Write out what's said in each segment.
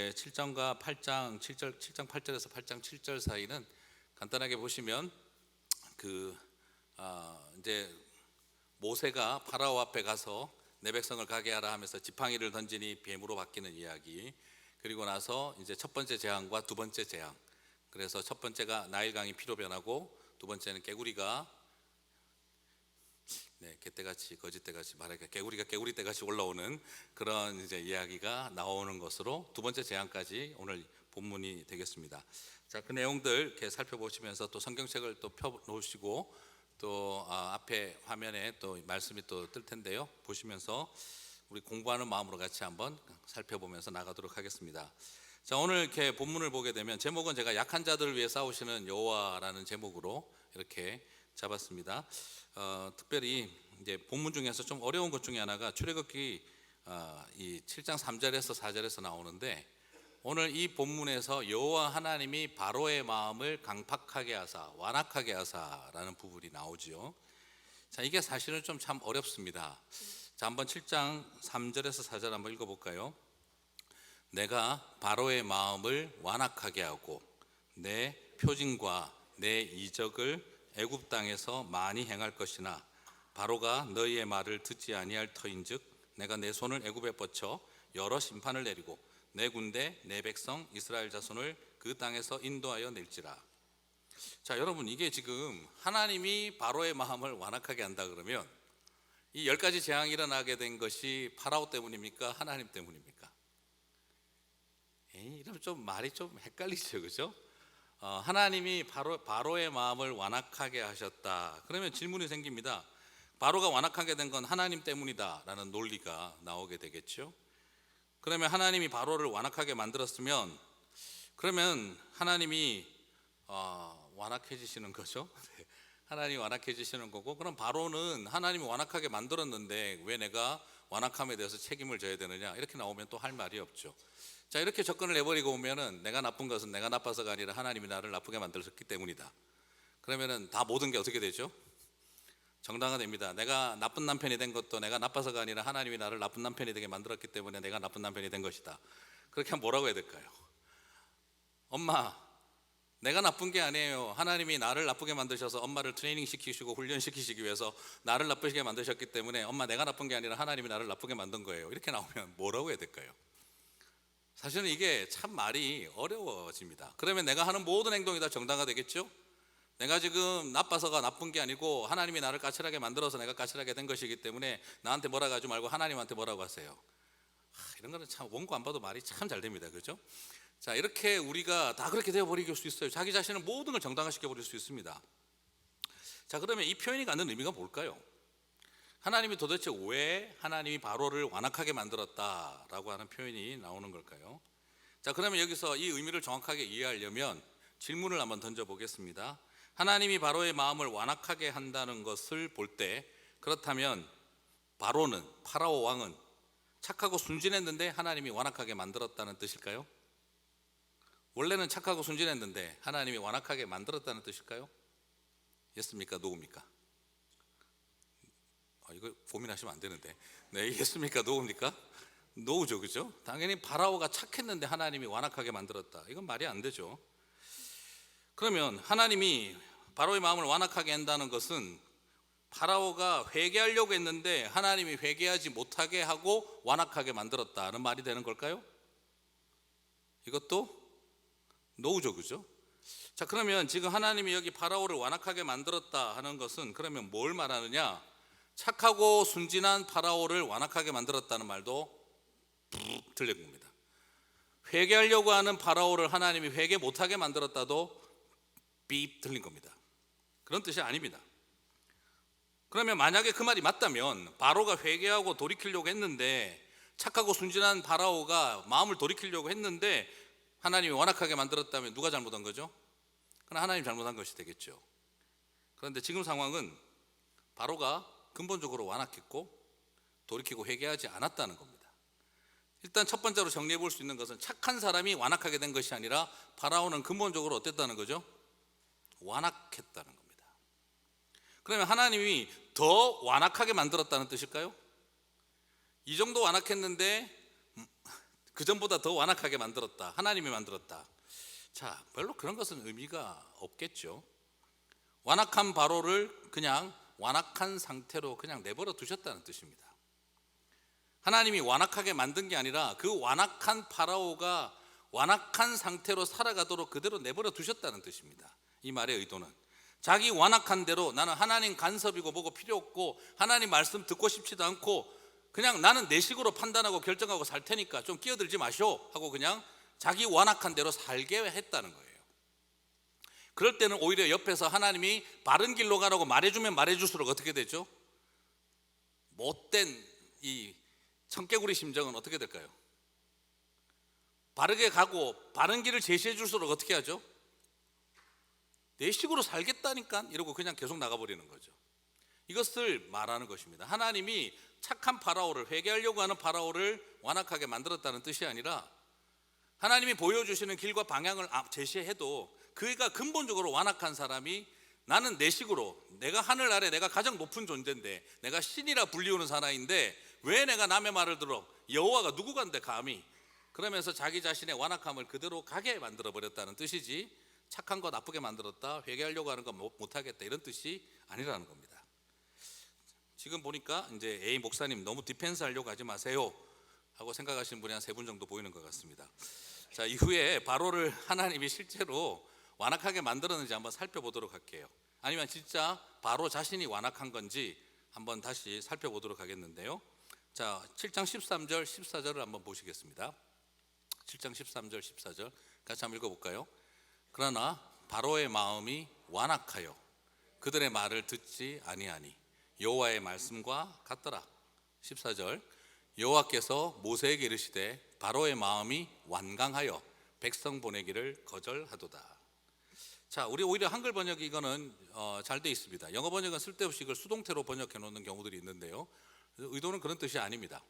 이제 7장과 8장 7절 7장 8절에서 8장 7절 사이는 간단하게 보시면 이제 모세가 파라오 앞에 가서 내 백성을 가게 하라 하면서 지팡이를 던지니 뱀으로 바뀌는 이야기, 그리고 나서 이제 첫 번째 재앙과 두 번째 재앙. 그래서 첫 번째가 나일강이 피로 변하고, 두 번째는 개구리가 개떼같이 거짓떼같이 말하니까 개구리떼같이 올라오는 그런 이제 이야기가 나오는 것으로 두 번째 재앙까지 오늘 본문이 되겠습니다. 자, 그 내용들 이렇게 살펴보시면서 또 성경책을 또 펴 놓으시고 또 앞에 화면에 또 말씀이 또 뜰 텐데요. 보시면서 우리 공부하는 마음으로 같이 한번 살펴보면서 나가도록 하겠습니다. 자, 오늘 이렇게 본문을 보게 되면 제목은 제가 약한 자들을 위해 싸우시는 여호와라는 제목으로 이렇게 잡았습니다. 특별히 이제 본문 중에서 좀 어려운 것 중에 하나가 출애굽기 이 7장 3절에서 4절에서 나오는데, 오늘 이 본문에서 여호와 하나님이 바로의 마음을 강팍하게 하사 완악하게 하사라는 부분이 나오지요. 자, 이게 사실은 좀 참 어렵습니다. 자, 한번 7장 3절에서 4절 한번 읽어볼까요? 내가 바로의 마음을 완악하게 하고 내 표징과 내 이적을 애굽 땅에서 많이 행할 것이나 바로가 너희의 말을 듣지 아니할 터인즉 내가 내 손을 애굽에 뻗쳐 여러 심판을 내리고 내 군대 내 백성 이스라엘 자손을 그 땅에서 인도하여 낼지라. 자, 여러분, 이게 지금 하나님이 바로의 마음을 완악하게 한다 그러면 이 10가지 재앙이 일어나게 된 것이 파라오 때문입니까? 하나님 때문입니까? 이러면 좀 말이 좀 헷갈리죠, 그죠? 하나님이 바로의 마음을 완악하게 하셨다 그러면 질문이 생깁니다. 바로가 완악하게 된 건 하나님 때문이다 라는 논리가 나오게 되겠죠. 그러면 하나님이 바로를 완악하게 만들었으면 그러면 하나님이 완악해지시는 거죠. 하나님이 완악해지시는 거고, 그럼 바로는 하나님이 완악하게 만들었는데 왜 내가 완악함에 대해서 책임을 져야 되느냐, 이렇게 나오면 또 할 말이 없죠. 자, 이렇게 접근을 해버리고 오면은 내가 나쁜 것은 내가 나빠서가 아니라 하나님이 나를 나쁘게 만들었기 때문이다. 그러면은 다 모든 게 어떻게 되죠? 정당화됩니다. 내가 나쁜 남편이 된 것도 내가 나빠서가 아니라 하나님이 나를 나쁜 남편이 되게 만들었기 때문에 내가 나쁜 남편이 된 것이다. 그렇게 하면 뭐라고 해야 될까요? 엄마, 내가 나쁜 게 아니에요. 하나님이 나를 나쁘게 만드셔서 엄마를 트레이닝 시키시고 훈련시키시기 위해서 나를 나쁘게 만드셨기 때문에 엄마, 내가 나쁜 게 아니라 하나님이 나를 나쁘게 만든 거예요. 이렇게 나오면 뭐라고 해야 될까요? 사실은 이게 참 말이 어려워집니다. 그러면 내가 하는 모든 행동이 다 정당화되겠죠? 내가 지금 나빠서가 나쁜 게 아니고 하나님이 나를 까칠하게 만들어서 내가 까칠하게 된 것이기 때문에 나한테 뭐라고 하지 말고 하나님한테 뭐라고 하세요. 이런 거는 참 원고 안 봐도 말이 참 잘 됩니다, 그렇죠? 자, 이렇게 우리가 다 그렇게 되어버릴 수 있어요. 자기 자신은 모든 걸 정당화시켜 버릴 수 있습니다. 자, 그러면 이 표현이 갖는 의미가 뭘까요? 하나님이 도대체 왜 하나님이 바로를 완악하게 만들었다라고 하는 표현이 나오는 걸까요? 자, 그러면 여기서 이 의미를 정확하게 이해하려면 질문을 한번 던져보겠습니다. 하나님이 바로의 마음을 완악하게 한다는 것을 볼 때, 그렇다면 바로는, 파라오 왕은 착하고 순진했는데 하나님이 완악하게 만들었다는 뜻일까요? 원래는 착하고 순진했는데 하나님이 완악하게 만들었다는 뜻일까요? 예스입니까? 노입니까? 이거 고민하시면 안 되는데. 네, 예스입니까? 노입니까? 노죠, 그죠? 당연히 파라오가 착했는데 하나님이 완악하게 만들었다, 이건 말이 안 되죠. 그러면 하나님이 바로의 마음을 완악하게 한다는 것은 파라오가 회개하려고 했는데 하나님이 회개하지 못하게 하고 완악하게 만들었다는 말이 되는 걸까요? 이것도 노우죠, 그죠? 자, 그러면 지금 하나님이 여기 파라오를 완악하게 만들었다 하는 것은 그러면 뭘 말하느냐? 착하고 순진한 파라오를 완악하게 만들었다는 말도 틀린 겁니다. 회개하려고 하는 파라오를 하나님이 회개 못하게 만들었다도 틀린 겁니다. 그런 뜻이 아닙니다. 그러면 만약에 그 말이 맞다면 바로가 회개하고 돌이키려고 했는데, 착하고 순진한 파라오가 마음을 돌이키려고 했는데 하나님이 완악하게 만들었다면 누가 잘못한 거죠? 그럼 하나님 잘못한 것이 되겠죠. 그런데 지금 상황은 바로가 근본적으로 완악했고 돌이키고 회개하지 않았다는 겁니다. 일단 첫 번째로 정리해 볼 수 있는 것은 착한 사람이 완악하게 된 것이 아니라 파라오는 근본적으로 어땠다는 거죠? 완악했다는 겁니다. 그러면 하나님이 더 완악하게 만들었다는 뜻일까요? 이 정도 완악했는데 그 전보다 더 완악하게 만들었다. 하나님이 만들었다. 자, 별로 그런 것은 의미가 없겠죠. 완악한 바로를 그냥 완악한 상태로 그냥 내버려 두셨다는 뜻입니다. 하나님이 완악하게 만든 게 아니라 그 완악한 파라오가 완악한 상태로 살아가도록 그대로 내버려 두셨다는 뜻입니다. 이 말의 의도는 자기 완악한 대로 나는 하나님 간섭이고 뭐고 필요 없고 하나님 말씀 듣고 싶지도 않고 그냥 나는 내 식으로 판단하고 결정하고 살 테니까 좀 끼어들지 마시오 하고 그냥 자기 완악한 대로 살게 했다는 거예요. 그럴 때는 오히려 옆에서 하나님이 바른 길로 가라고 말해주면 말해줄수록 어떻게 되죠? 못된 이 청개구리 심정은 어떻게 될까요? 바르게 가고 바른 길을 제시해 줄수록 어떻게 하죠? 내 식으로 살겠다니까 이러고 그냥 계속 나가버리는 거죠. 이것을 말하는 것입니다. 하나님이 착한 파라오를, 회개하려고 하는 파라오를 완악하게 만들었다는 뜻이 아니라 하나님이 보여주시는 길과 방향을 제시해도 그가 근본적으로 완악한 사람이 나는 내 식으로, 내가 하늘 아래 내가 가장 높은 존재인데 내가 신이라 불리우는 사람인데 왜 내가 남의 말을 들어? 여호와가 누구간데 감히? 그러면서 자기 자신의 완악함을 그대로 가게 만들어 버렸다는 뜻이지, 착한 거 나쁘게 만들었다, 회개하려고 하는 거 못하겠다 이런 뜻이 아니라는 겁니다. 지금 보니까 이제 에이 목사님 너무 디펜스 하려고 하지 마세요 하고 생각하시는 분이 한 3분 정도 보이는 것 같습니다. 자, 이후에 바로를 하나님이 실제로 완악하게 만들었는지 한번 살펴보도록 할게요. 아니면 진짜 바로 자신이 완악한 건지 한번 다시 살펴보도록 하겠는데요. 자, 7장 13절 14절을 한번 보시겠습니다. 7장 13절 14절 같이 한번 읽어볼까요? 그러나 바로의 마음이 완악하여 그들의 말을 듣지 아니하니 여호와의 말씀과 같더라. 14절 여호와께서 모세에게 이르시되 바로의 마음이 완강하여 백성 보내기를 거절하도다. 자, 우리 오히려 한글 번역이 이거는 잘 돼 있습니다. 영어 번역은 쓸데없이 이걸 수동태로 번역해 놓는 경우들이 있는데요, 의도는 그런 뜻이 아닙니다.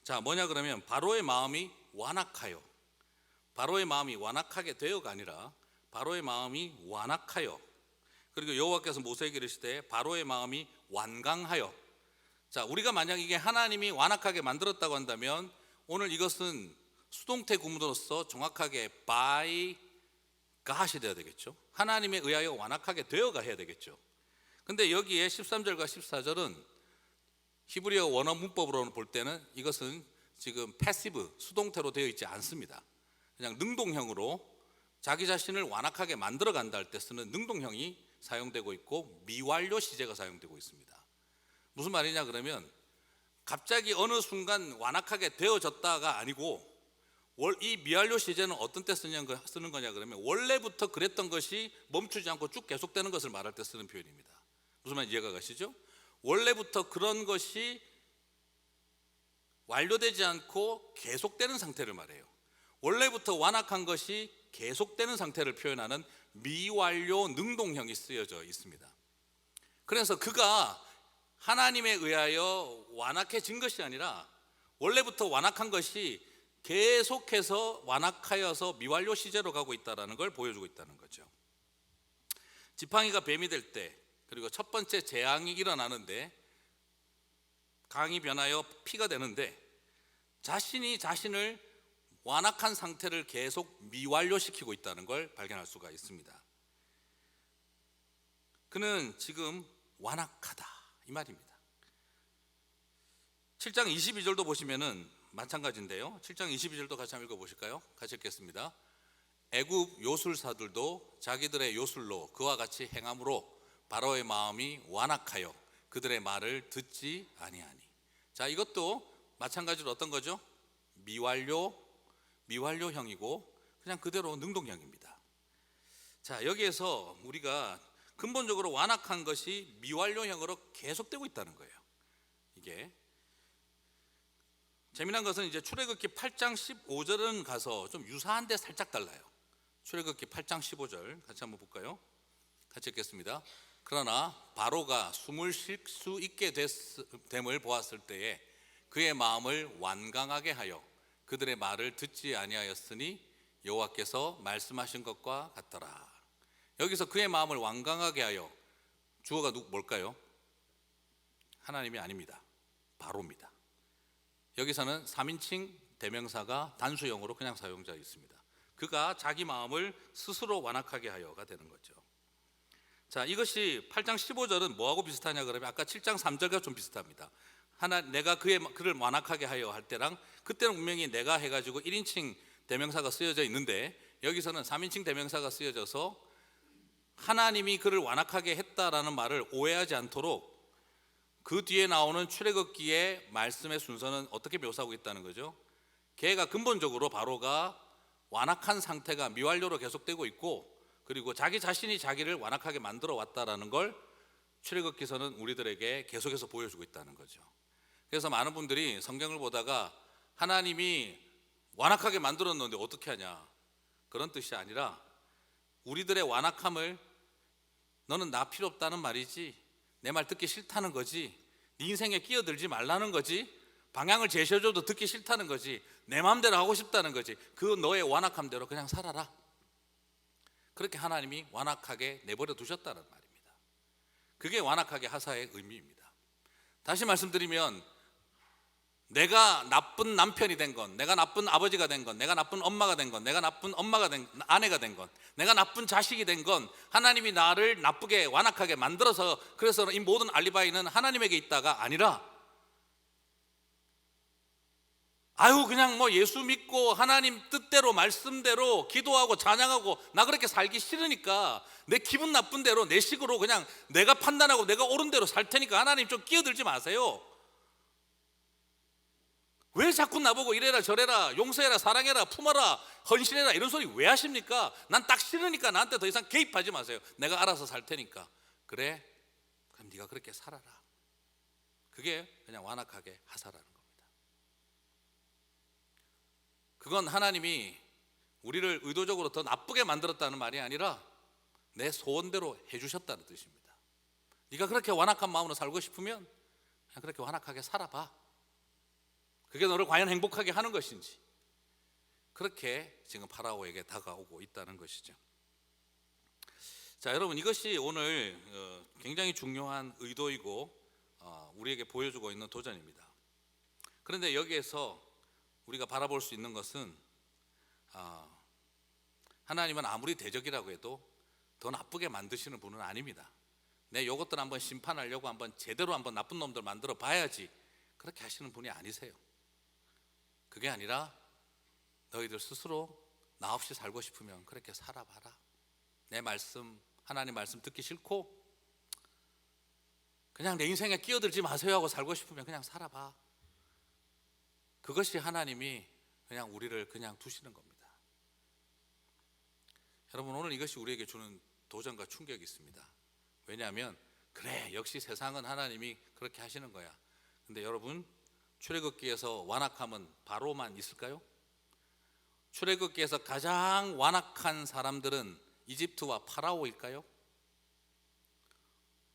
자, 뭐냐 그러면 바로의 마음이 완악하여, 바로의 마음이 완악하게 되어가 아니라 바로의 마음이 완악하여, 그리고 여호와께서 모세에게 이르시되 바로의 마음이 완강하여. 자, 우리가 만약 이게 하나님이 완악하게 만들었다고 한다면 오늘 이것은 수동태 구문으로서 정확하게 by가 하셔야 되겠죠. 하나님에 의하여 완악하게 되어가 해야 되겠죠. 근데 여기에 13절과 14절은 히브리어 원어 문법으로 볼 때는 이것은 지금 패시브, 수동태로 되어 있지 않습니다. 그냥 능동형으로 자기 자신을 완악하게 만들어 간다 할 때 쓰는 능동형이 사용되고 있고 미완료 시제가 사용되고 있습니다. 무슨 말이냐 그러면 갑자기 어느 순간 완악하게 되어졌다가 아니고, 이 미완료 시제는 어떤 때 쓰는 거냐 그러면 원래부터 그랬던 것이 멈추지 않고 쭉 계속되는 것을 말할 때 쓰는 표현입니다. 무슨 말인지 이해가 가시죠? 원래부터 그런 것이 완료되지 않고 계속되는 상태를 말해요. 원래부터 완악한 것이 계속되는 상태를 표현하는 미완료 능동형이 쓰여져 있습니다. 그래서 그가 하나님에 의하여 완악해진 것이 아니라 원래부터 완악한 것이 계속해서 완악하여서 미완료 시제로 가고 있다는 걸 보여주고 있다는 거죠. 지팡이가 뱀이 될 때, 그리고 첫 번째 재앙이 일어나는데 강이 변하여 피가 되는데 자신이 자신을 완악한 상태를 계속 미완료시키고 있다는 걸 발견할 수가 있습니다. 그는 지금 완악하다 이 말입니다. 7장 22절도 보시면은 마찬가지인데요, 7장 22절도 같이 한번 읽어보실까요? 같이 읽겠습니다. 애굽 요술사들도 자기들의 요술로 그와 같이 행함으로 바로의 마음이 완악하여 그들의 말을 듣지 아니하니. 자, 이것도 마찬가지로 어떤 거죠? 미완료형이고 그냥 그대로 능동형입니다. 자, 여기에서 우리가 근본적으로 완악한 것이 미완료형으로 계속되고 있다는 거예요. 이게 재미난 것은 이제 출애굽기 8장 15절은 가서 좀 유사한데 살짝 달라요. 출애굽기 8장 15절 같이 한번 볼까요? 같이 읽겠습니다. 그러나 바로가 숨을 쉴 수 있게 됨을 보았을 때에 그의 마음을 완강하게 하여 그들의 말을 듣지 아니하였으니 여호와께서 말씀하신 것과 같더라. 여기서 그의 마음을 완강하게 하여, 주어가 뭘까요? 하나님이 아닙니다. 바로입니다. 여기서는 3인칭 대명사가 단수형으로 그냥 사용되어 있습니다. 그가 자기 마음을 스스로 완악하게 하여가 되는 거죠. 자, 이것이 8장 15절은 뭐하고 비슷하냐 그러면 아까 7장 3절과 좀 비슷합니다. 내가 그를 완악하게 하여 할 때랑, 그때는 분명히 내가 해가지고 1인칭 대명사가 쓰여져 있는데 여기서는 3인칭 대명사가 쓰여져서 하나님이 그를 완악하게 했다라는 말을 오해하지 않도록 그 뒤에 나오는 출애굽기의 말씀의 순서는 어떻게 묘사하고 있다는 거죠. 걔가 근본적으로 바로가 완악한 상태가 미완료로 계속되고 있고, 그리고 자기 자신이 자기를 완악하게 만들어 왔다라는 걸 출애굽기서는 우리들에게 계속해서 보여주고 있다는 거죠. 그래서 많은 분들이 성경을 보다가 하나님이 완악하게 만들었는데 어떻게 하냐, 그런 뜻이 아니라 우리들의 완악함을 너는 나 필요 없다는 말이지, 내 말 듣기 싫다는 거지, 네 인생에 끼어들지 말라는 거지, 방향을 제시해줘도 듣기 싫다는 거지, 내 마음대로 하고 싶다는 거지, 그 너의 완악함대로 그냥 살아라. 그렇게 하나님이 완악하게 내버려 두셨다는 말입니다. 그게 완악하게 하사의 의미입니다. 다시 말씀드리면, 내가 나쁜 남편이 된 건, 내가 나쁜 아버지가 된 건, 내가 나쁜 엄마가 된 건, 내가 나쁜 아내가 된 건, 내가 나쁜 자식이 된 건 하나님이 나를 나쁘게 완악하게 만들어서, 그래서 이 모든 알리바이는 하나님에게 있다가 아니라, 그냥 뭐 예수 믿고 하나님 뜻대로 말씀대로 기도하고 찬양하고 나 그렇게 살기 싫으니까 내 기분 나쁜 대로 내 식으로 그냥 내가 판단하고 내가 옳은 대로 살 테니까 하나님 좀 끼어들지 마세요. 왜 자꾸 나보고 이래라 저래라, 용서해라, 사랑해라, 품어라, 헌신해라 이런 소리 왜 하십니까? 난 딱 싫으니까 나한테 더 이상 개입하지 마세요. 내가 알아서 살 테니까. 그래? 그럼 네가 그렇게 살아라. 그게 그냥 완악하게 하사라는 겁니다. 그건 하나님이 우리를 의도적으로 더 나쁘게 만들었다는 말이 아니라 내 소원대로 해주셨다는 뜻입니다. 네가 그렇게 완악한 마음으로 살고 싶으면 그냥 그렇게 완악하게 살아봐. 그게 너를 과연 행복하게 하는 것인지, 그렇게 지금 파라오에게 다가오고 있다는 것이죠. 자, 여러분, 이것이 오늘 굉장히 중요한 의도이고 우리에게 보여주고 있는 도전입니다. 그런데 여기에서 우리가 바라볼 수 있는 것은 하나님은 아무리 대적이라고 해도 더 나쁘게 만드시는 분은 아닙니다. 내 이것들 한번 심판하려고 한번 제대로 한번 나쁜 놈들 만들어 봐야지, 그렇게 하시는 분이 아니세요. 그게 아니라 너희들 스스로 나 없이 살고 싶으면 그렇게 살아봐라. 내 말씀, 하나님 말씀 듣기 싫고 그냥 내 인생에 끼어들지 마세요 하고 살고 싶으면 그냥 살아봐. 그것이 하나님이 그냥 우리를 그냥 두시는 겁니다. 여러분, 오늘 이것이 우리에게 주는 도전과 충격이 있습니다. 왜냐하면 그래, 역시 세상은 하나님이 그렇게 하시는 거야. 근데 여러분, 출애굽기에서 완악함은 바로만 있을까요? 출애굽기에서 가장 완악한 사람들은 이집트와 파라오일까요?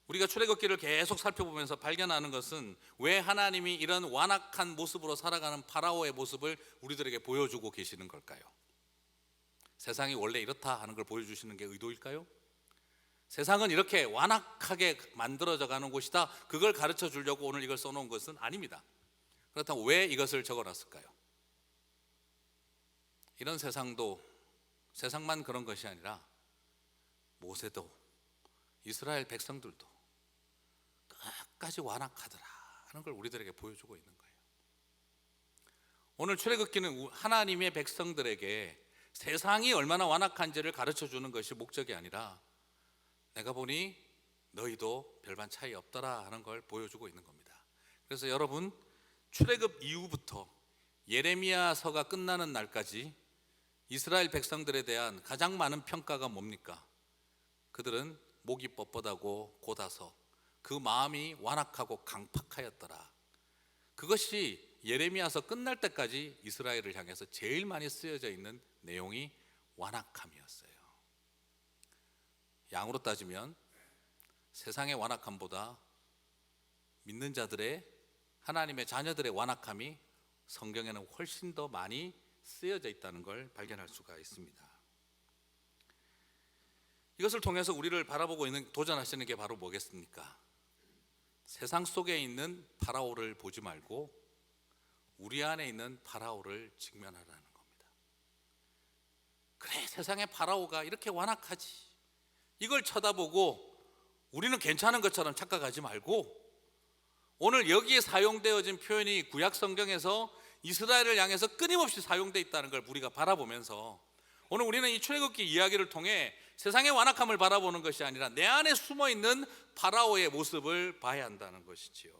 우리가 출애굽기를 계속 살펴보면서 발견하는 것은 왜 하나님이 이런 완악한 모습으로 살아가는 파라오의 모습을 우리들에게 보여주고 계시는 걸까요? 세상이 원래 이렇다 하는 걸 보여주시는 게 의도일까요? 세상은 이렇게 완악하게 만들어져 가는 곳이다, 그걸 가르쳐 주려고 오늘 이걸 써놓은 것은 아닙니다. 그렇다면 왜 이것을 적어놨을까요? 이런 세상만 그런 것이 아니라 모세도 이스라엘 백성들도 끝까지 완악하더라 하는 걸 우리들에게 보여주고 있는 거예요. 오늘 출애굽기는 하나님의 백성들에게 세상이 얼마나 완악한지를 가르쳐 주는 것이 목적이 아니라 내가 보니 너희도 별반 차이 없더라 하는 걸 보여주고 있는 겁니다. 그래서 여러분, 출애굽 이후부터 예레미야서가 끝나는 날까지 이스라엘 백성들에 대한 가장 많은 평가가 뭡니까? 그들은 목이 뻣뻣하고 곧아서 그 마음이 완악하고 강팍하였더라. 그것이 예레미야서 끝날 때까지 이스라엘을 향해서 제일 많이 쓰여져 있는 내용이 완악함이었어요. 양으로 따지면 세상의 완악함보다 믿는 자들의, 하나님의 자녀들의 완악함이 성경에는 훨씬 더 많이 쓰여져 있다는 걸 발견할 수가 있습니다. 이것을 통해서 우리를 바라보고 있는, 도전하시는 게 바로 뭐겠습니까? 세상 속에 있는 파라오를 보지 말고 우리 안에 있는 파라오를 직면하라는 겁니다. 그래, 세상의 파라오가 이렇게 완악하지. 이걸 쳐다보고 우리는 괜찮은 것처럼 착각하지 말고, 오늘 여기에 사용되어진 표현이 구약 성경에서 이스라엘을 향해서 끊임없이 사용되어 있다는 걸 우리가 바라보면서, 오늘 우리는 이 출애굽기 이야기를 통해 세상의 완악함을 바라보는 것이 아니라 내 안에 숨어있는 파라오의 모습을 봐야 한다는 것이지요.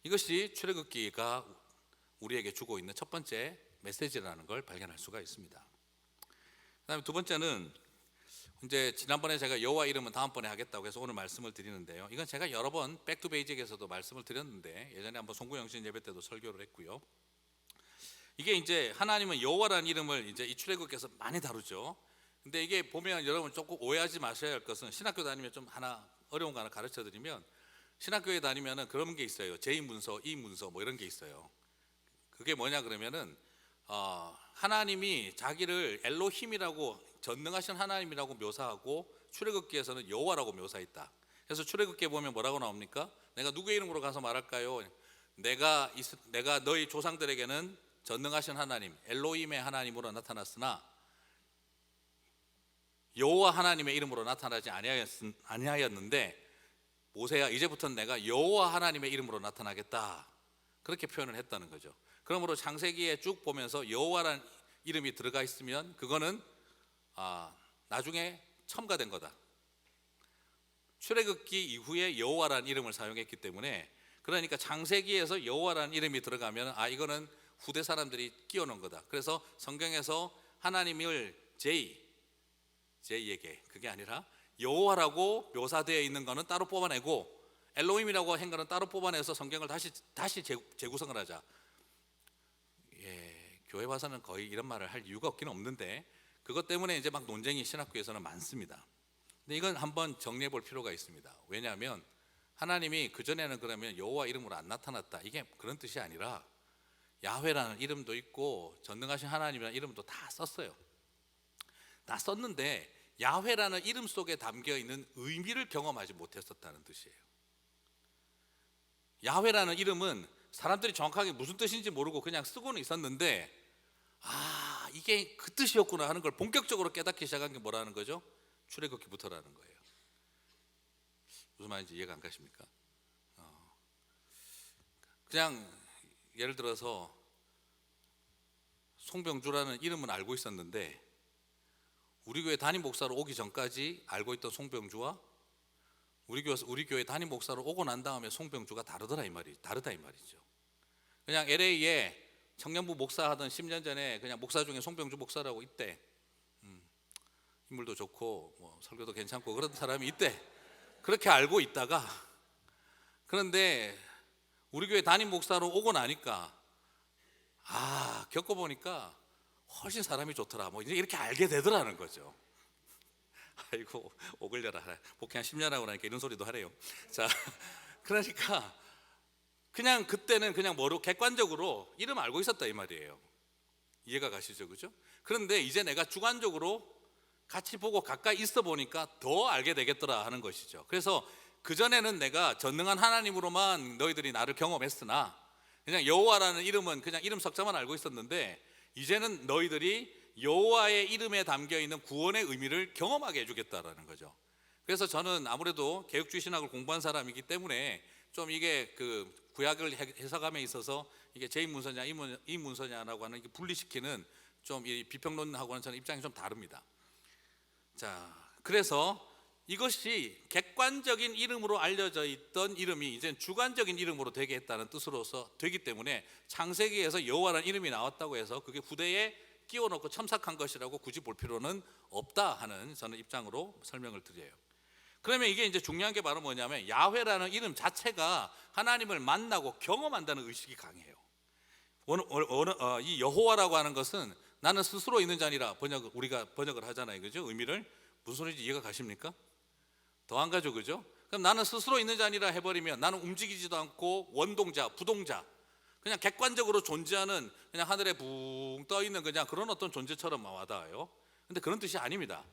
이것이 출애굽기가 우리에게 주고 있는 첫 번째 메시지라는 걸 발견할 수가 있습니다. 그다음에 두 번째는, 이제 지난번에 제가 여호와 이름은 다음번에 하겠다고 해서 오늘 말씀을 드리는데요, 이건 제가 여러 번 백투베이직에서도 말씀을 드렸는데, 예전에 한번 송구영신 예배 때도 설교를 했고요. 이게 이제 하나님은 여호와라는 이름을 이제 이 출애굽기에서 많이 다루죠. 근데 이게 보면 여러분 조금 오해하지 마셔야 할 것은, 신학교 다니면 좀 하나 어려운 거 하나 가르쳐 드리면, 신학교에 다니면은 그런 게 있어요. 제2문서, 2문서 뭐 이런 게 있어요. 그게 뭐냐 그러면은 하나님이 자기를 엘로힘이라고, 전능하신 하나님이라고 묘사하고 출애굽기에서는 여호와라고 묘사했다. 그래서 출애굽기에 보면 뭐라고 나옵니까? 내가 누구의 이름으로 가서 말할까요? 내가 너희 조상들에게는 전능하신 하나님, 엘로힘의 하나님으로 나타났으나 여호와 하나님의 이름으로 나타나지 아니하였는데, 모세야, 이제부터는 내가 여호와 하나님의 이름으로 나타나겠다, 그렇게 표현을 했다는 거죠. 그러므로 창세기에 쭉 보면서 여호와라는 이름이 들어가 있으면 그거는 나중에 첨가된 거다. 출애굽기 이후에 여호와라는 이름을 사용했기 때문에, 그러니까 창세기에서 여호와라는 이름이 들어가면 이거는 후대 사람들이 끼워놓은 거다. 그래서 성경에서 하나님을 제이에게, 그게 아니라 여호와라고 묘사되어 있는 거는 따로 뽑아내고, 엘로힘이라고 한 거는 따로 뽑아내서 성경을 다시 재구성을 하자. 교회 와서는 거의 이런 말을 할 이유가 없기는 없는데, 그것 때문에 이제 막 논쟁이 신학교에서는 많습니다. 근데 이건 한번 정리해 볼 필요가 있습니다. 왜냐하면 하나님이 그전에는 그러면 여호와 이름으로 안 나타났다, 이게 그런 뜻이 아니라 야훼라는 이름도 있고 전능하신 하나님이라는 이름도 다 썼어요. 다 썼는데 야훼라는 이름 속에 담겨 있는 의미를 경험하지 못했었다는 뜻이에요. 야훼라는 이름은 사람들이 정확하게 무슨 뜻인지 모르고 그냥 쓰고는 있었는데, 이게 그 뜻이었구나 하는 걸 본격적으로 깨닫기 시작한 게 뭐라는 거죠? 출애굽기부터라는 거예요. 무슨 말인지 이해가 안 가십니까? 그냥 예를 들어서 송병주라는 이름은 알고 있었는데, 우리 교회 담임 목사로 오기 전까지 알고 있던 송병주와 우리 교회 담임 목사로 오고 난 다음에 송병주가 다르다 이 말이죠. 그냥 LA에 청년부 목사 하던 10년 전에 그냥 목사 중에 송병주 목사라고 있대. 인물도 좋고 뭐 설교도 괜찮고 그런 사람이 있대. 그렇게 알고 있다가, 그런데 우리 교회 담임 목사로 오고 나니까 겪어보니까 훨씬 사람이 좋더라, 뭐 이렇게 알게 되더라는 거죠. 아이고 오글려라, 복귀 한 10년 하고 나니까 이런 소리도 하래요. 자, 그러니까 그냥 그때는 그냥 객관적으로 이름 알고 있었다 이 말이에요. 이해가 가시죠, 그죠? 그런데 이제 내가 주관적으로 같이 보고 가까이 있어 보니까 더 알게 되겠더라 하는 것이죠. 그래서 그전에는 내가 전능한 하나님으로만 너희들이 나를 경험했으나, 그냥 여호와라는 이름은 그냥 이름 석자만 알고 있었는데, 이제는 너희들이 여호와의 이름에 담겨 있는 구원의 의미를 경험하게 해주겠다라는 거죠. 그래서 저는 아무래도 개혁주의 신학을 공부한 사람이기 때문에 좀 이게 그 구약을 해석함에 있어서 이게 제2문서냐 이문서냐라고 하는 분리시키는 좀 이 비평론하고는 저는 입장이 좀 다릅니다. 자, 그래서 이것이 객관적인 이름으로 알려져 있던 이름이 이제 주관적인 이름으로 되게 했다는 뜻으로서 되기 때문에, 창세기에서 여호와라는 이름이 나왔다고 해서 그게 후대에 끼워놓고 첨삭한 것이라고 굳이 볼 필요는 없다 하는 저는 입장으로 설명을 드려요. 그러면 이게 이제 중요한 게 바로 뭐냐면, 야훼라는 이름 자체가 하나님을 만나고 경험한다는 의식이 강해요. 이 여호와라고 하는 것은 나는 스스로 있는 자니라, 우리가 번역을 하잖아요, 그죠? 의미를 무슨 소리인지 이해가 가십니까? 더 안 가죠, 그죠? 그럼 나는 스스로 있는 자니라 해버리면 나는 움직이지도 않고 원동자, 부동자, 그냥 객관적으로 존재하는, 그냥 하늘에 붕 떠 있는 그냥 그런 어떤 존재처럼 와닿아요. 근데 그런 뜻이 아닙니다.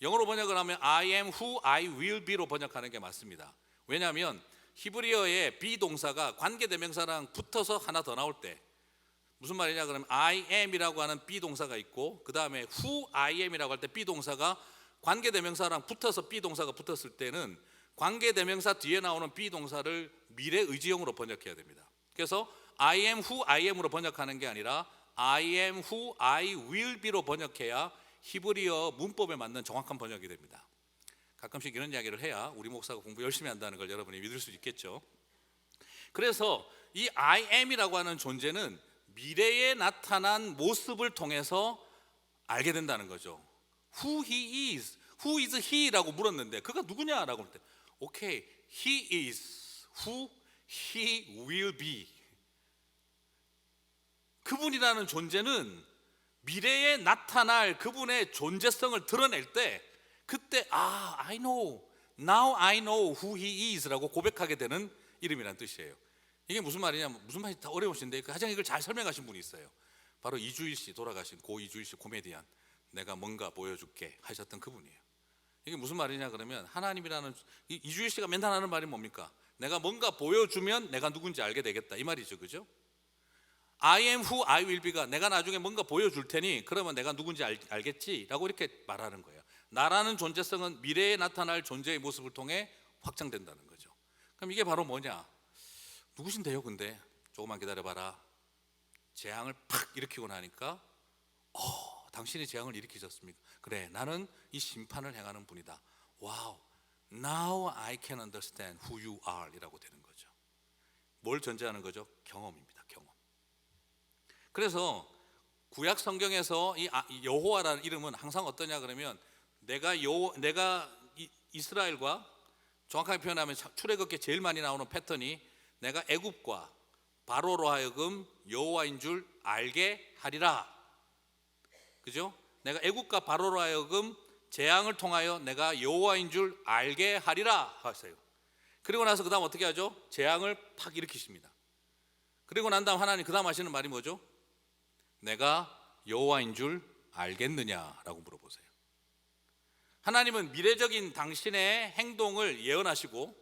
영어로 번역을 하면 I am who I will be로 번역하는 게 맞습니다. 왜냐하면 히브리어의 비동사가 관계대명사랑 붙어서 하나 더 나올 때 무슨 말이냐 그러면 I am이라고 하는 비동사가 있고 그 다음에 who I am이라고 할 때 비동사가 관계대명사랑 붙어서 비동사가 붙었을 때는 관계대명사 뒤에 나오는 비동사를 미래 의지형으로 번역해야 됩니다. 그래서 I am who I am으로 번역하는 게 아니라 I am who I will be로 번역해야 히브리어 문법에 맞는 정확한 번역이 됩니다. 가끔씩 이런 이야기를 해야 우리 목사가 공부 열심히 한다는 걸 여러분이 믿을 수 있겠죠. 그래서 이 I am이라고 하는 존재는 미래에 나타난 모습을 통해서 알게 된다는 거죠. Who he is, who is he라고 물었는데 그가 누구냐라고 할 때 오케이, he is who he will be. 그분이라는 존재는 미래에 나타날 그분의 존재성을 드러낼 때 그때 I know, now I know who he is라고 고백하게 되는 이름이라는 뜻이에요. 이게 무슨 말이냐면 무슨 말이 다 어려우신데 가장 이걸 잘 설명하신 분이 있어요. 바로 이주일 씨, 돌아가신 고 이주일 씨 코미디언. 내가 뭔가 보여줄게 하셨던 그분이에요. 이게 무슨 말이냐 그러면 하나님이라는 이주일 씨가 맨날 하는 말이 뭡니까? 내가 뭔가 보여주면 내가 누군지 알게 되겠다 이 말이죠, 그죠? I am who I will be가 내가 나중에 뭔가 보여줄 테니 그러면 내가 누군지 알겠지라고 이렇게 말하는 거예요. 나라는 존재성은 미래에 나타날 존재의 모습을 통해 확장된다는 거죠. 그럼 이게 바로 뭐냐? 누구신데요? 근데 조금만 기다려봐라. 재앙을 팍 일으키고 나니까 당신이 재앙을 일으키셨습니까? 그래, 나는 이 심판을 행하는 분이다. 와우, now I can understand who you are 이라고 되는 거죠. 뭘 전제하는 거죠? 경험입니다. 경험. 그래서 구약 성경에서 이 여호와라는 이름은 항상 어떠냐 그러면 내가 이스라엘과 정확하게 표현하면 출애굽기에 제일 많이 나오는 패턴이 내가 애굽과 바로로 하여금 여호와인 줄 알게 하리라. 그죠? 내가 애굽과 바로로 하여금 재앙을 통하여 내가 여호와인 줄 알게 하리라 하세요. 그리고 나서 그 다음 어떻게 하죠? 재앙을 팍 일으키십니다. 그리고 난 다음 하나님 그 다음 하시는 말이 뭐죠? 내가 여호와인 줄 알겠느냐라고 물어보세요. 하나님은 미래적인 당신의 행동을 예언하시고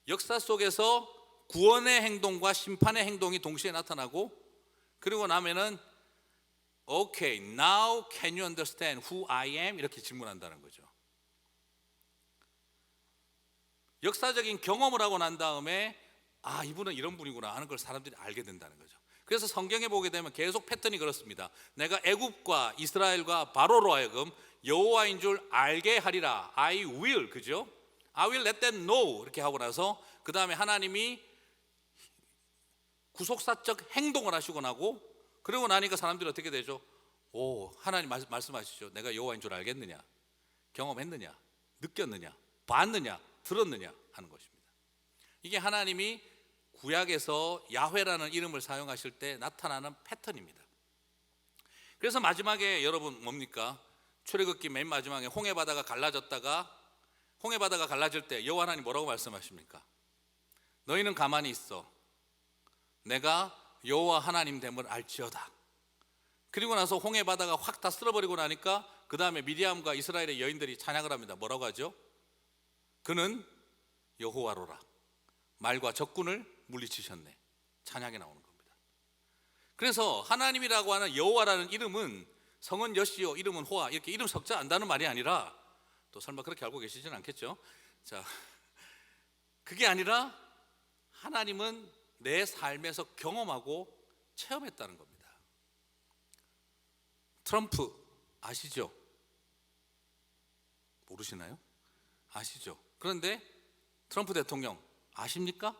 역사 속에서 구원의 행동과 심판의 행동이 동시에 나타나고 그리고 나면은 Okay, now can you understand who I am? 이렇게 질문한다는 거죠. 역사적인 경험을 하고 난 다음에 이분은 이런 분이구나 하는 걸 사람들이 알게 된다는 거죠. 그래서 성경에 보게 되면 계속 패턴이 그렇습니다. 내가 애굽과 이스라엘과 바로로 하여금 여호와인 줄 알게 하리라. I will, 그죠? I will let them know 이렇게 하고 나서 그 다음에 하나님이 구속사적 행동을 하시고 나고 그러고 나니까 사람들이 어떻게 되죠? 하나님 말씀하시죠. 내가 여호와인 줄 알겠느냐? 경험했느냐? 느꼈느냐? 봤느냐? 들었느냐? 하는 것입니다. 이게 하나님이 구약에서 야훼라는 이름을 사용하실 때 나타나는 패턴입니다. 그래서 마지막에 여러분 뭡니까? 출애굽기 맨 마지막에 홍해바다가 갈라졌다가 홍해바다가 갈라질 때 여호와 하나님 뭐라고 말씀하십니까? 너희는 가만히 있어. 내가 여호와 하나님 됨을 알지어다. 그리고 나서 홍해바다가 확 다 쓸어버리고 나니까 그 다음에 미디암과 이스라엘의 여인들이 찬양을 합니다. 뭐라고 하죠? 그는 여호와로라. 말과 적군을 물리치셨네. 찬양이 나오는 겁니다. 그래서 하나님이라고 하는 여호와라는 이름은 성은 여시오, 이름은 호아 이렇게 이름 석자 안다는 말이 아니라 또 설마 그렇게 알고 계시진 않겠죠? 자, 그게 아니라 하나님은 내 삶에서 경험하고 체험했다는 겁니다. 트럼프 아시죠? 모르시나요? 아시죠? 그런데 트럼프 대통령 아십니까?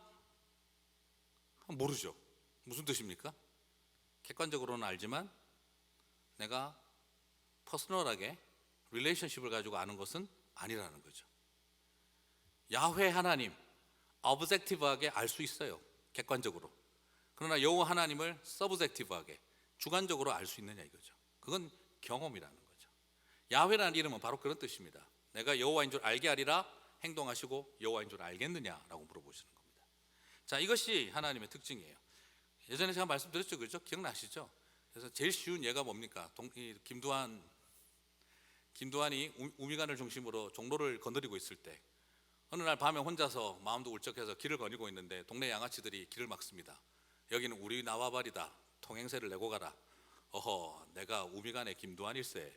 모르죠. 무슨 뜻입니까? 객관적으로는 알지만 내가 퍼스널하게 릴레이션십을 가지고 아는 것은 아니라는 거죠. 야훼 하나님 어브젝티브하게 알 수 있어요. 객관적으로. 그러나 여호와 하나님을 서브젝티브하게 주관적으로 알 수 있느냐 이거죠. 그건 경험이라는 거죠. 야훼라는 이름은 바로 그런 뜻입니다. 내가 여호와인 줄 알게 하리라. 행동하시고 여호와인 줄 알겠느냐라고 물어보시는 겁니다. 자, 이것이 하나님의 특징이에요. 예전에 제가 말씀드렸죠, 그렇죠? 기억나시죠? 그래서 제일 쉬운 예가 뭡니까? 김두한이 우미관을 중심으로 종로를 거느리고 있을 때 어느 날 밤에 혼자서 마음도 울적해서 길을 거니고 있는데 동네 양아치들이 길을 막습니다. 여기는 우리 나와바리다. 통행세를 내고 가라. 어허, 내가 우미간의 김두한일세.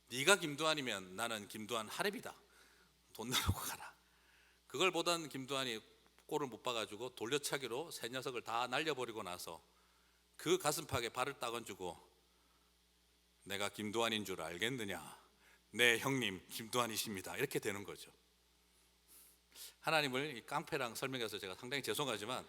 네가 김두한이면 나는 김두한 하랩이다. 돈 내고 가라. 그걸 보던 김두한이 꼴을 못 봐가지고 돌려차기로 새 녀석을 다 날려버리고 나서 그 가슴팍에 발을 딱 얹고 내가 김두한인 줄 알겠느냐? 네, 형님 김두한이십니다. 이렇게 되는 거죠. 하나님을 이 깡패랑 설명해서 제가 상당히 죄송하지만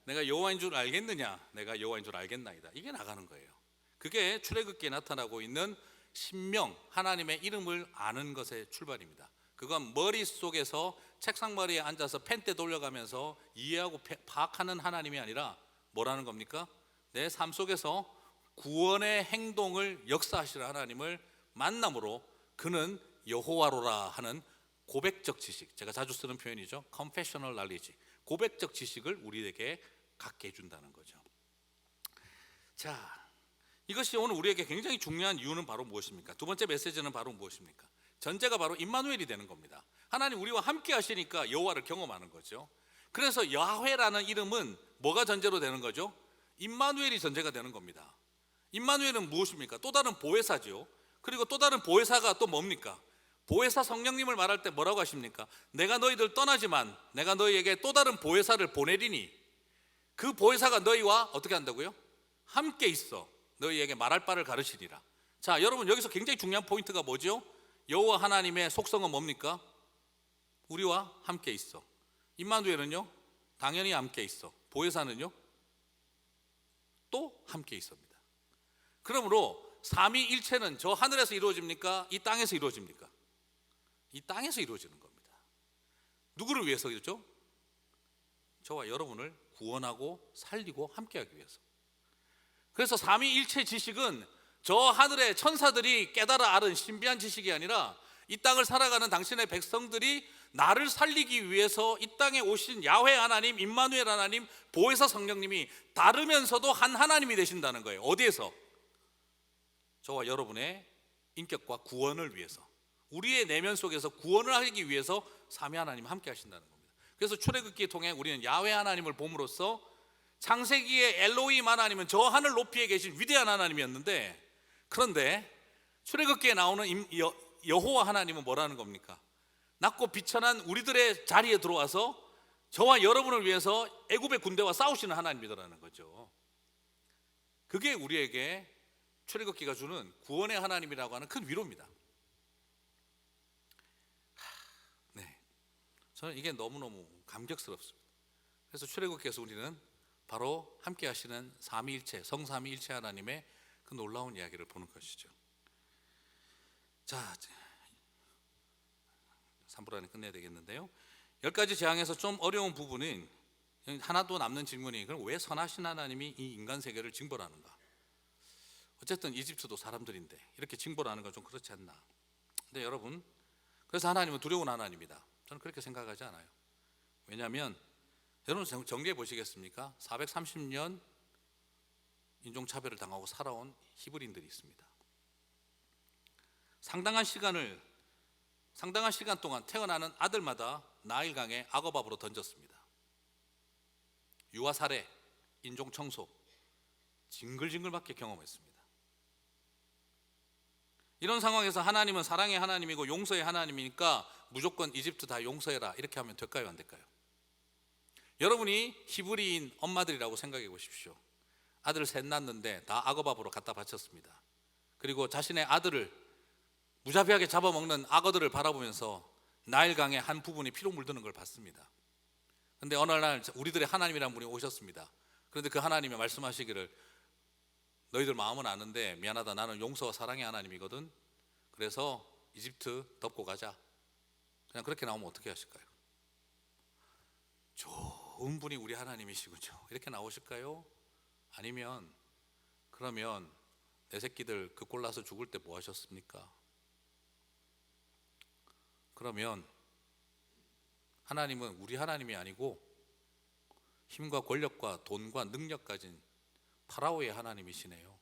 내가 여호와인 줄 알겠느냐? 내가 여호와인 줄 알겠나이다. 이게 나가는 거예요. 그게 출애굽기에 나타나고 있는 신명, 하나님의 이름을 아는 것의 출발입니다. 그건 머릿속에서 책상머리에 앉아서 펜대 돌려가면서 이해하고 파악하는 하나님이 아니라 뭐라는 겁니까? 내 삶 속에서 구원의 행동을 역사하시는 하나님을 만남으로 그는 여호와로라 하는 고백적 지식, 제가 자주 쓰는 표현이죠. confessional knowledge, 고백적 지식을 우리에게 갖게 해준다는 거죠. 자, 이것이 오늘 우리에게 굉장히 중요한 이유는 바로 무엇입니까? 두 번째 메시지는 바로 무엇입니까? 전제가 바로 임마누엘이 되는 겁니다. 하나님 우리와 함께 하시니까 여호와를 경험하는 거죠. 그래서 야훼라는 이름은 뭐가 전제로 되는 거죠? 임마누엘이 전제가 되는 겁니다. 임마누엘은 무엇입니까? 또 다른 보혜사죠. 그리고 또 다른 보혜사가 또 뭡니까? 보혜사 성령님을 말할 때 뭐라고 하십니까? 내가 너희들 떠나지만 내가 너희에게 또 다른 보혜사를 보내리니 그 보혜사가 너희와 어떻게 한다고요? 함께 있어 너희에게 말할 바를 가르치리라. 자, 여러분 여기서 굉장히 중요한 포인트가 뭐죠? 여호와 하나님의 속성은 뭡니까? 우리와 함께 있어. 임마누엘은요? 당연히 함께 있어. 보혜사는요? 또 함께 있습니다. 그러므로 삼위일체는 저 하늘에서 이루어집니까? 이 땅에서 이루어집니까? 이 땅에서 이루어지는 겁니다. 누구를 위해서죠? 저와 여러분을 구원하고 살리고 함께하기 위해서. 그래서 삼위일체 지식은 저 하늘의 천사들이 깨달아 알은 신비한 지식이 아니라 이 땅을 살아가는 당신의 백성들이 나를 살리기 위해서 이 땅에 오신 야훼 하나님, 임마누엘 하나님, 보혜사 성령님이 다르면서도 한 하나님이 되신다는 거예요. 어디에서? 저와 여러분의 인격과 구원을 위해서, 우리의 내면 속에서 구원을 하기 위해서 삼위 하나님 함께 하신다는 겁니다. 그래서 출애굽기에 통해 우리는 야훼 하나님을 봄으로써 창세기의 엘로힘 하나님은 저 하늘 높이에 계신 위대한 하나님이었는데, 그런데 출애굽기에 나오는 여호와 하나님은 뭐라는 겁니까? 낮고 비천한 우리들의 자리에 들어와서 저와 여러분을 위해서 애굽의 군대와 싸우시는 하나님이더라는 거죠. 그게 우리에게 출애굽기가 주는 구원의 하나님이라고 하는 큰 위로입니다. 네, 저는 이게 너무너무 감격스럽습니다. 그래서 출애굽기에서 우리는 바로 함께 하시는 삼위일체, 성삼위일체 하나님의 그 놀라운 이야기를 보는 것이죠. 자, 3부 안에 끝내야 되겠는데요. 10가지 재앙에서 좀 어려운 부분은 하나도 남는 질문이, 그럼 왜 선하신 하나님이 이 인간 세계를 징벌하는가? 어쨌든 이집트도 사람들인데 이렇게 징벌하는 건 좀 그렇지 않나? 근데 여러분, 그래서 하나님은 두려운 하나님이다, 저는 그렇게 생각하지 않아요. 왜냐하면 여러분 정리해 보시겠습니까? 430년 인종차별을 당하고 살아온 히브리인들이 있습니다. 상당한 시간 동안 태어나는 아들마다 나일강에 악어밥으로 던졌습니다. 유아 살해, 인종 청소, 징글징글밖에 경험했습니다. 이런 상황에서 하나님은 사랑의 하나님이고 용서의 하나님이니까 무조건 이집트 다 용서해라 이렇게 하면 될까요, 안 될까요? 여러분이 히브리인 엄마들이라고 생각해 보십시오. 아들 셋 낳았는데 다 악어밥으로 갖다 바쳤습니다. 그리고 자신의 아들을 무자비하게 잡아먹는 악어들을 바라보면서 나일강의 한 부분이 피로 물드는 걸 봤습니다. 그런데 어느 날 우리들의 하나님이라는 분이 오셨습니다. 그런데 그 하나님이 말씀하시기를, 너희들 마음은 아는데 미안하다, 나는 용서와 사랑의 하나님이거든. 그래서 이집트 덮고 가자. 그냥 그렇게 나오면 어떻게 하실까요? 좋은 분이 우리 하나님이시군요, 이렇게 나오실까요? 아니면 그러면 내 새끼들 그 꼴 나서 죽을 때 뭐 하셨습니까? 그러면 하나님은 우리 하나님이 아니고 힘과 권력과 돈과 능력 가진 파라오의 하나님이시네요.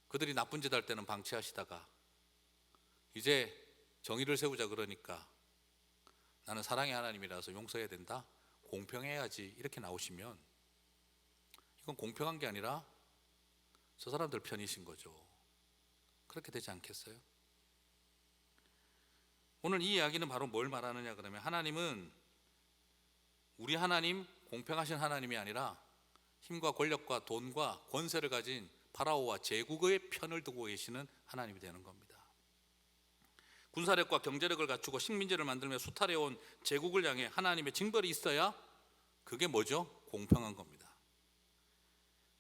그들이 나쁜 짓 할 때는 방치하시다가 이제 정의를 세우자 그러니까 나는 사랑의 하나님이라서 용서해야 된다, 공평해야지, 이렇게 나오시면 이건 공평한 게 아니라 저 사람들 편이신 거죠. 그렇게 되지 않겠어요? 오늘 이 이야기는 바로 뭘 말하느냐 그러면, 하나님은, 우리 하나님, 공평하신 하나님이 아니라 힘과 권력과 돈과 권세를 가진 파라오와 제국의 편을 두고 계시는 하나님이 되는 겁니다. 군사력과 경제력을 갖추고 식민지를 만들며 수탈해온 제국을 향해 하나님의 징벌이 있어야 그게 뭐죠? 공평한 겁니다.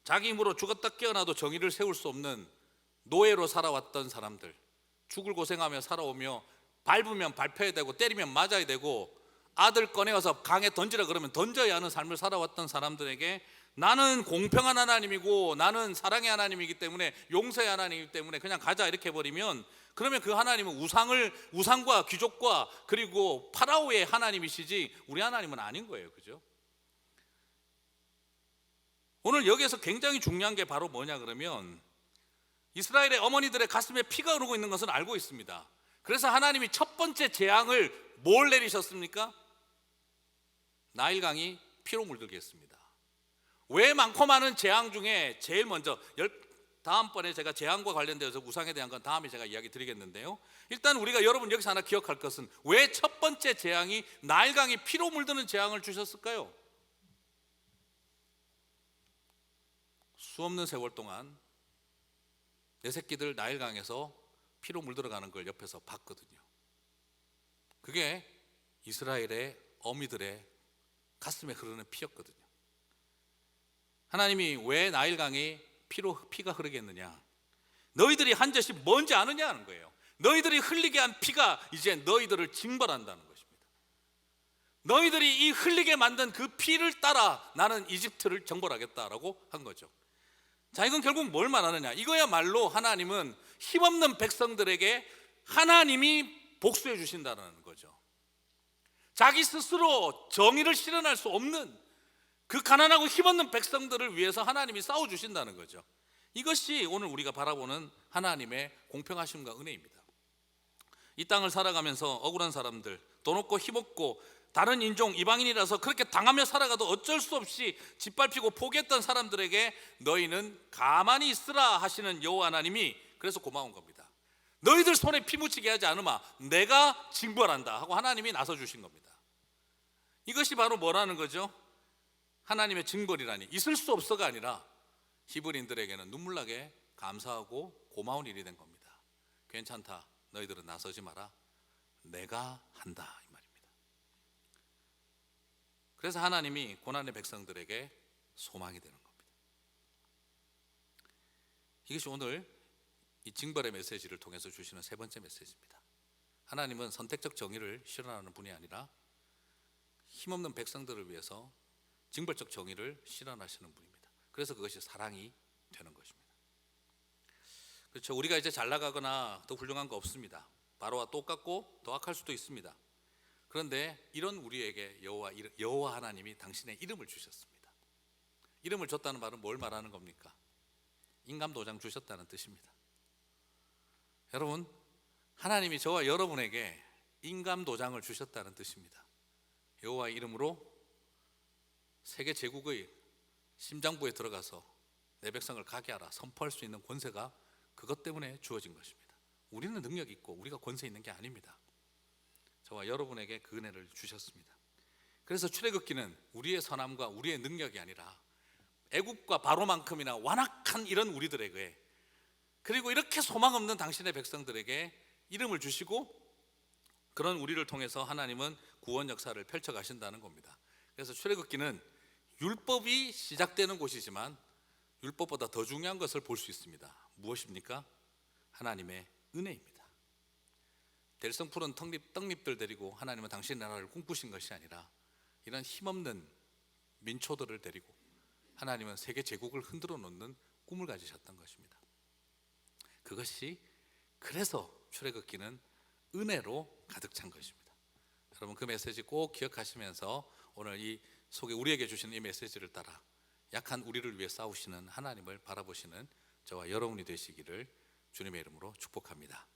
자기 힘으로 죽었다 깨어나도 정의를 세울 수 없는 노예로 살아왔던 사람들, 죽을 고생하며 살아오며 밟으면 밟혀야 되고 때리면 맞아야 되고 아들 꺼내어서 강에 던지라 그러면 던져야 하는 삶을 살아왔던 사람들에게 나는 공평한 하나님이고 나는 사랑의 하나님이기 때문에, 용서의 하나님이기 때문에 그냥 가자 이렇게 해버리면, 그러면 그 하나님은 우상과 귀족과 그리고 파라오의 하나님이시지 우리 하나님은 아닌 거예요. 그죠? 오늘 여기에서 굉장히 중요한 게 바로 뭐냐 그러면, 이스라엘의 어머니들의 가슴에 피가 흐르고 있는 것은 알고 있습니다. 그래서 하나님이 첫 번째 재앙을 뭘 내리셨습니까? 나일강이 피로 물들게 했습니다. 왜 많고 많은 재앙 중에 제일 먼저, 다음번에 제가 재앙과 관련되어서 우상에 대한 건 다음에 제가 이야기 드리겠는데요, 일단 우리가, 여러분 여기서 하나 기억할 것은, 왜 첫 번째 재앙이 나일강이 피로 물드는 재앙을 주셨을까요? 수없는 세월 동안 내 새끼들 나일강에서 피로 물들어가는 걸 옆에서 봤거든요. 그게 이스라엘의 어미들의 가슴에 흐르는 피였거든요. 하나님이 왜 나일강이 피가 흐르겠느냐, 너희들이 한 짓이 뭔지 아느냐는 거예요. 너희들이 흘리게 한 피가 이제 너희들을 징벌한다는 것입니다. 너희들이 이 흘리게 만든 그 피를 따라 나는 이집트를 정벌하겠다라고 한 거죠. 자, 이건 결국 뭘 말하느냐, 이거야말로 하나님은 힘없는 백성들에게 하나님이 복수해 주신다는 거죠. 자기 스스로 정의를 실현할 수 없는 그 가난하고 힘없는 백성들을 위해서 하나님이 싸워주신다는 거죠. 이것이 오늘 우리가 바라보는 하나님의 공평하심과 은혜입니다. 이 땅을 살아가면서 억울한 사람들, 돈 없고 힘없고 다른 인종, 이방인이라서 그렇게 당하며 살아가도 어쩔 수 없이 짓밟히고 포기했던 사람들에게 너희는 가만히 있으라 하시는 여호와 하나님이 그래서 고마운 겁니다. 너희들 손에 피 묻히게 하지 않으마 내가 징벌한다 하고 하나님이 나서 주신 겁니다. 이것이 바로 뭐라는 거죠? 하나님의 징벌이라니, 있을 수 없어가 아니라 히브리인들에게는 눈물나게 감사하고 고마운 일이 된 겁니다. 괜찮다, 너희들은 나서지 마라, 내가 한다, 이 말입니다. 그래서 하나님이 고난의 백성들에게 소망이 되는 겁니다. 이것이 오늘 이 징벌의 메시지를 통해서 주시는 세 번째 메시지입니다. 하나님은 선택적 정의를 실현하는 분이 아니라 힘없는 백성들을 위해서 징벌적 정의를 실현하시는 분입니다. 그래서 그것이 사랑이 되는 것입니다. 그렇죠. 우리가 이제 잘 나가거나 더 훌륭한 거 없습니다. 바로와 똑같고 더 악할 수도 있습니다. 그런데 이런 우리에게 여호와 하나님이 당신의 이름을 주셨습니다. 이름을 줬다는 말은 뭘 말하는 겁니까? 인감 도장 주셨다는 뜻입니다. 여러분, 하나님이 저와 여러분에게 인감 도장을 주셨다는 뜻입니다. 여호와의 이름으로 세계 제국의 심장부에 들어가서 내 백성을 가게 하라 선포할 수 있는 권세가 그것 때문에 주어진 것입니다. 우리는 능력이 있고 우리가 권세 있는 게 아닙니다. 저와 여러분에게 그 은혜를 주셨습니다. 그래서 출애굽기는 우리의 선함과 우리의 능력이 아니라 애국과 바로만큼이나 완악한 이런 우리들에게, 그리고 이렇게 소망 없는 당신의 백성들에게 이름을 주시고 그런 우리를 통해서 하나님은 구원 역사를 펼쳐 가신다는 겁니다. 그래서 출애굽기는 율법이 시작되는 곳이지만 율법보다 더 중요한 것을 볼 수 있습니다. 무엇입니까? 하나님의 은혜입니다. 델성 푸른 떡잎들 데리고 하나님은 당신의 나라를 꿈꾸신 것이 아니라 이런 힘없는 민초들을 데리고 하나님은 세계 제국을 흔들어 놓는 꿈을 가지셨던 것입니다. 그것이, 그래서 출애굽기는 은혜로 가득 찬 것입니다. 여러분, 그 메시지 꼭 기억하시면서 오늘 이 속에 우리에게 주시는 이 메시지를 따라 약한 우리를 위해 싸우시는 하나님을 바라보시는 저와 여러분이 되시기를 주님의 이름으로 축복합니다.